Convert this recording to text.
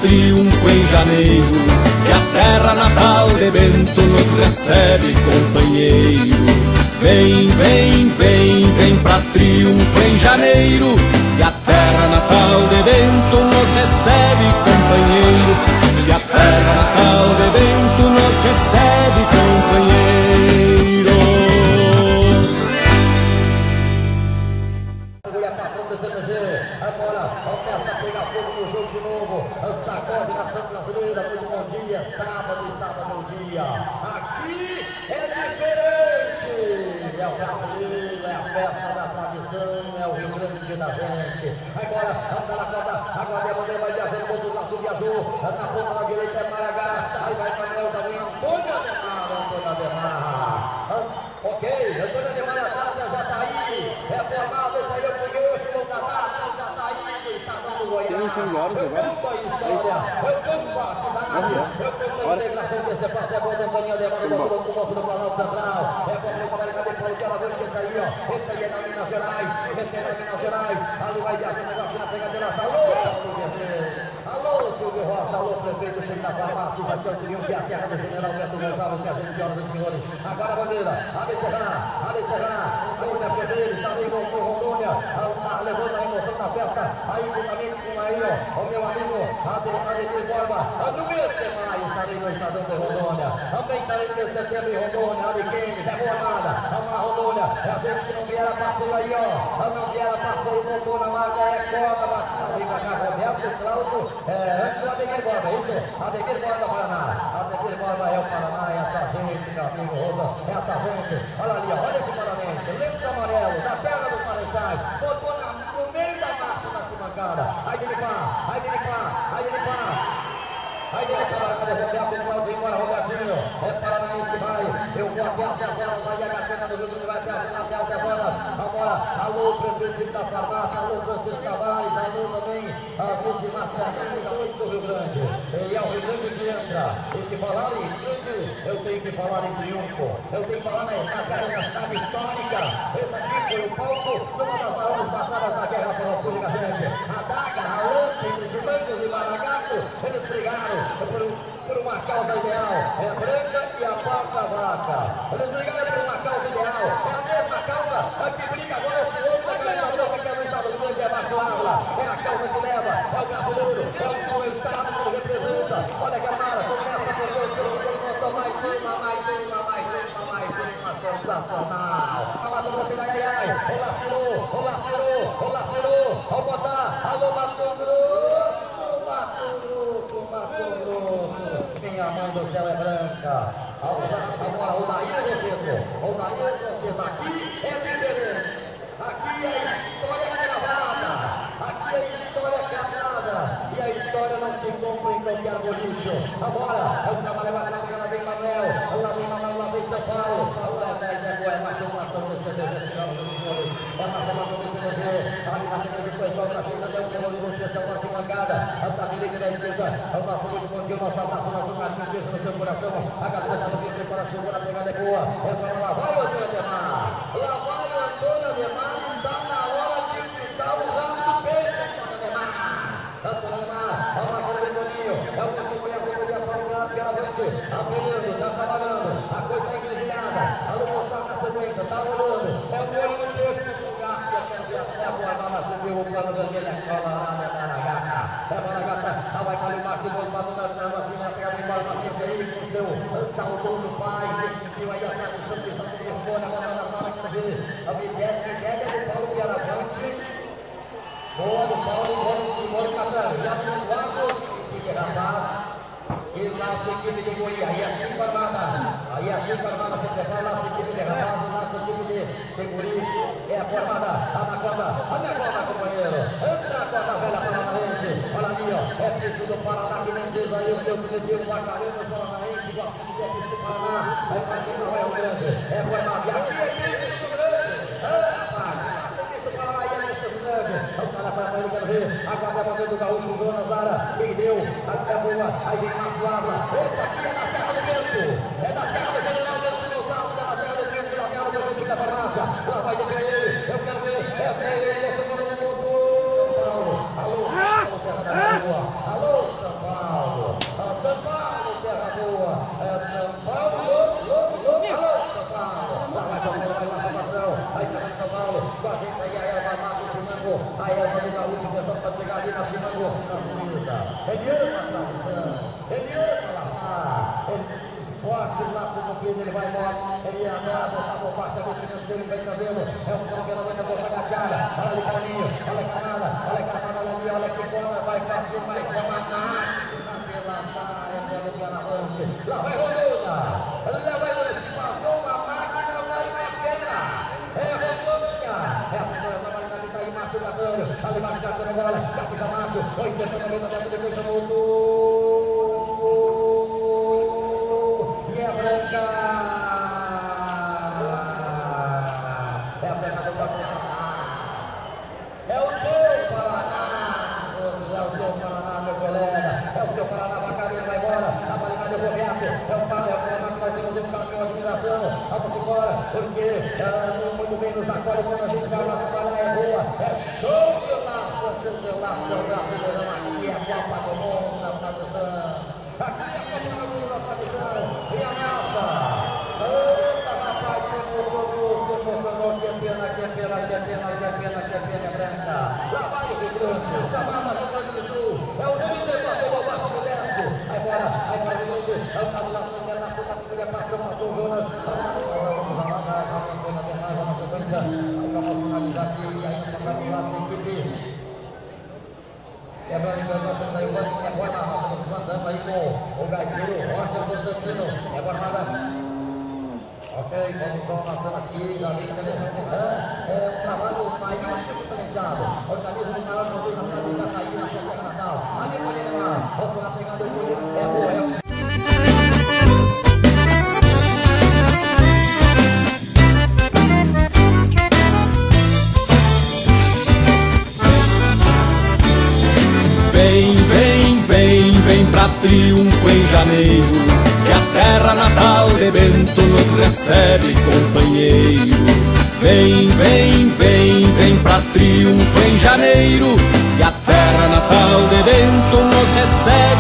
triunfo em janeiro, que a terra natal de Bento nos recebe, companheiro. Vem, vem, vem, vem pra triunfo em janeiro, que a terra natal de Bento nos recebe, companheiro. Que a terra natal de Bento nos recebe, companheiro. A patrão do CTG, agora começa a pegar fogo no jogo de novo. Sacode na Santa Brasileira, muito bom dia. Sábado é o dia. Aqui é diferente. É o brasileiro, é a festa da tradição, é o Rio Grande da gente. Agora, anda na corda, agora a bandeira vai viajando, o outro lado viajou. Na ponta da direita é Maragá, aí vai Manuel também, Antônio Ademar. Ok, Antônio Ademar atrás, já tá aí. É formado, esse aí é o primeiro, já tá aí, está dando Goiás. Tem uns senhores agora. Eu canto a história, eu canto a cidade, eu canto a integração desse passe, é bom do Antônio Ademar, do moço do Planalto Central. É bom do Planalto Central, que ela vê que esse aí, ó, esse aí é da Minas Gerais, esse é da Minas Gerais. Ali vai viajando, negócio na pegadeira, alô, Paulo Guerreiro. Alô, Silvio Rocha, alô, prefeito, chega na farmácia, já tinha triunfo, que é a terra do general Beto Gonçalves, que a gente, senhoras e senhores. Agora a bandeira, Ali Serra, outra fevereiro, está ali no Rondônia, levando a emoção da festa, aí juntamente com aí, ó, o meu amigo Ademir Borba, no mês de maio, está ali no estadão de Rondônia, também está ali no mês de setembro em Rondônia, Ariquemes, é boa nada, a Rondônia, é a gente que não vier a passeio aí, ó, não vier a passeio, voltou na marca, é corda, ali pra cá, Roberto, Cláudio, antes o Ademir Borba, é isso? Ademir Borba, Paraná, Ademir Borba é o Paraná, é essa gente, meu amigo Rosa, é essa gente, olha ali, ó, olha esse paranense, lenço amarelo, da terra dos Marechais, botou no meio da massa da arquibancada, aí ele pá, cadê Roberto, Claudinho, vai Robertinho, é Paranaense que vai, eu vou até as 10 horas, aí a Gatena do Rio vai até as 10 horas, agora, alô, prefeito da farmácia, alô, Francisco Tavares, alô também, a vice-marcialista do Rio Grande, ele é o Rio Grande que entra, e se falar em grande, eu tenho que falar em triunfo, eu tenho que falar na cidade histórica, esse aqui foi o palco de uma das maiores batalhas da guerra pela pública, gente, a daga, a lança entre Chimancos e Maragato, eles brigaram por uma causa ideal, é a branca e a quarta vaca. Eles brigaram por uma causa ideal, é a mesma causa que briga agora esse outro organizador que é no estado do Grande, é Márcio Ávila, é a causa que leva, é o brasileiro, é o estado que ele representa. Olha a Gamara, começa por dois, mais uma, sensacional. A Mato Grosso, Olá, Ferou, ao botar, alô, Mato Grosso, minha mãe do céu é branca. Agora, o Daí você aqui é diferente. Aqui é história gravada. Aqui é história gravada. E a história não se compra em qualquer boliche. Agora, é o trabalho bacana, lá vem Manuel, lá vem São Paulo. Agora é mais um matão do CDG, senhoras e senhores. É mais um matão do CDG. Ali na sequência do pessoal, na chega da negociação, na arquibancada. A direita da esquerda, é o nosso muito bom dia, o nosso abraço, o nosso carinho, beijo no seu coração. A cabeça do Cristo para chegou, a pegada é boa. É para lá, vai o Antônio Ademar. Lá vai o Antônio Ademar, está na hora de ficar usando o peixe, Antônio Ademar. Antônio Ademar, é uma coisa bem boninho. É o que acompanha a companhia para pela frente. Aprendendo, está trabalhando. A coisa está engrezilhada. A luz está na sequência, está rolando. É o olho no peixe no lugar. E até a boa bala subiu o plano vermelho. É Maragata, vai para o Márcio, vai para o Marcinho, vai pegar embora o paciente aí com o seu salvador do pai, definitiu aí a tradução de São Telefone, agora na máquina dele, a Miguel do Paulo Piaravante, boa do Paulo Catano, já no quarto, fica rapaz, e lá a equipe de Goiás, aí assim formada, você prepara lá a equipe de rapaz, lá a equipe de Guri, é formada, a na corda, companheiro, entra a corda velha paranaense, olha ali, ó, é bicho do Paraná que nem diz aí, o meu objetivo, Macarena, paranaense, gosta de ter bicho do Paraná, aí vai quem não é o grande, é formado, e aqui é bicho grande, rapaz, tem bicho do Paraná e é bicho grande, vamos para ele, quero ver, agora é a bandeira do Gaúcho, o Jonas Lara, quem deu, até boa, aí vem Márcio Ávila, esse aqui é da terra do vento, é da terra do general Bento Gonçalves, é da terra do vento, da terra do vento da farmácia, lá vai defender ele, eu quero ver, é pra ele, esse é o mundo, alô, São Paulo, Chimango. Aí ela vai dar o último, pessoal pode chegar ali na Chimango. Na Luísa. Eliana na tradição. Eliana lá. Forte lá, segundo filho, ele vai embora. Ele agarra, tá por baixo, a vestimenta dele, vem cabelo. É um cara que ela vai na boca da Tiara. Olha ali, caminho, olha a canada ali, olha que forma, vai pra cima, vai se matar. Pela área, pelo Guanabante. Lá vai Rondônia. Lá vai Rondônia. Se passou uma máquina, vai na queda. É Rondônia. É a primeira trabalhada ali, tá aí, Márcio Gatano. Ali, Márcio Gatano agora. Capita Márcio. 80 metros, depois chamou o muito bem nos acordes quando a gente vai lá trabalhar, é boa, é show de laço, brasileirão, aqui é a Copa do Mundo na tradução, aqui é a Copa do Mundo na tradução, e a nossa, eita rapaz, se emocionou, que pena, é branca, lá vai o Rio Grande, chamada Rio Grande do Sul, é o Rio de Janeiro, o Vasco do Leste, aí bora, Rio Grande, é o caso lá do na categoria 4, passou o Jonas, aí vamos finalizar aqui, aí passamos lá para a equipe. Quebrando em Brasil, temos aí o banco, e agora na roça, vamos mandando aí com o gaiteiro Rocha Constantino. E agora nada. Ok, vamos só passando aqui, já vem seleção de rã. É um trabalho maior que diferenciado. Organiza o maior produto, a cidade já está aí na sua Natal. Ali para ele lá, vamos lá pegando o olho, é boa, Vem pra triunfo em janeiro, que a terra natal de Bento nos recebe, companheiro. Vem pra triunfo em janeiro, que a terra natal de Bento nos recebe.